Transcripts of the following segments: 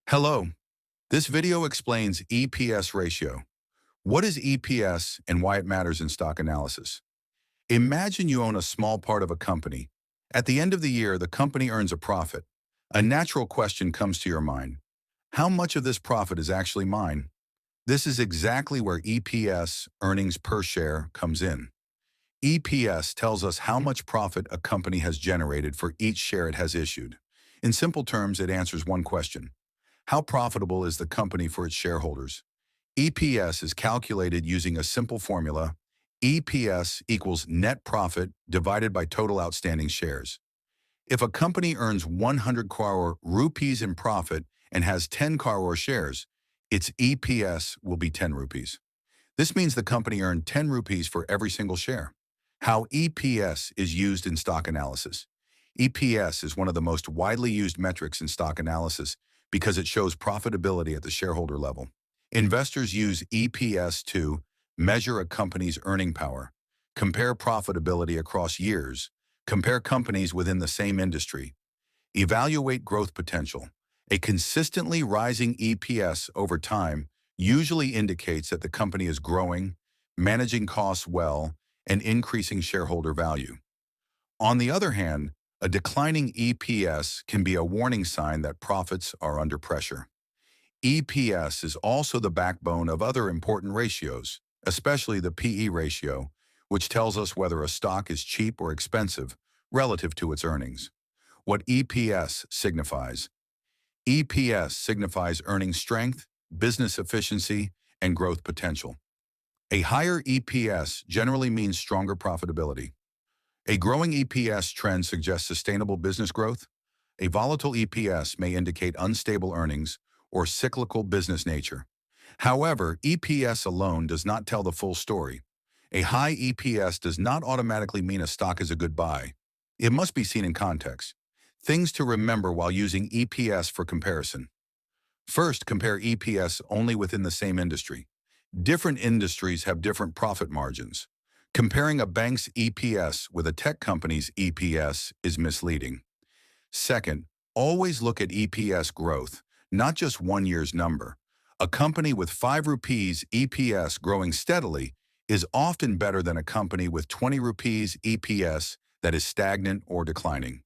Hello, this video explains EPS ratio. What is EPS and why it matters in stock analysis? Imagine you own a small part of a company. At the end of the year, the company earns a profit. A natural question comes to your mind. How much of this profit is actually mine? This is exactly where EPS, earnings per share, comes in. EPS tells us how much profit a company has generated for each share it has issued. In simple terms, it answers one question. How profitable is the company for its shareholders? EPS is calculated using a simple formula. EPS equals net profit divided by total outstanding shares. If a company earns 100 crore rupees in profit and has 10 crore shares, its EPS will be 10 rupees. This means the company earned 10 rupees for every single share. How EPS is used in stock analysis. EPS is one of the most widely used metrics in stock analysis because it shows profitability at the shareholder level. Investors use EPS to measure a company's earning power, compare profitability across years, compare companies within the same industry, evaluate growth potential. A consistently rising EPS over time usually indicates that the company is growing, managing costs well, and increasing shareholder value. On the other hand, a declining EPS can be a warning sign that profits are under pressure. EPS is also the backbone of other important ratios, especially the PE ratio, which tells us whether a stock is cheap or expensive relative to its earnings. What EPS signifies? EPS signifies earning strength, business efficiency, and growth potential. A higher EPS generally means stronger profitability. A growing EPS trend suggests sustainable business growth. A volatile EPS may indicate unstable earnings or cyclical business nature. However, EPS alone does not tell the full story. A high EPS does not automatically mean a stock is a good buy. It must be seen in context. Things to remember while using EPS for comparison. First, compare EPS only within the same industry. Different industries have different profit margins. Comparing a bank's EPS with a tech company's EPS is misleading. Second, always look at EPS growth, not just one year's number. A company with 5 rupees EPS growing steadily is often better than a company with 20 rupees EPS that is stagnant or declining.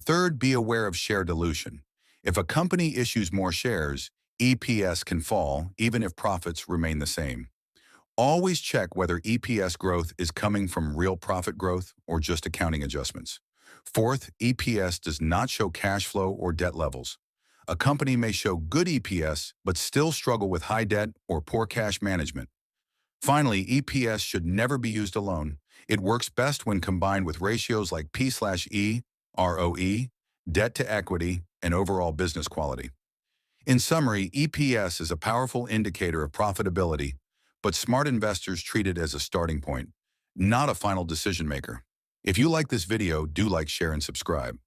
Third, be aware of share dilution. If a company issues more shares, EPS can fall even if profits remain the same. Always check whether EPS growth is coming from real profit growth or just accounting adjustments. Fourth, EPS does not show cash flow or debt levels. A company may show good EPS but still struggle with high debt or poor cash management. Finally, EPS should never be used alone. It works best when combined with ratios like P/E, ROE, debt to equity, and overall business quality. In summary, EPS is a powerful indicator of profitability, but smart investors treat it as a starting point, not a final decision maker. If you like this video, do like, share, and subscribe.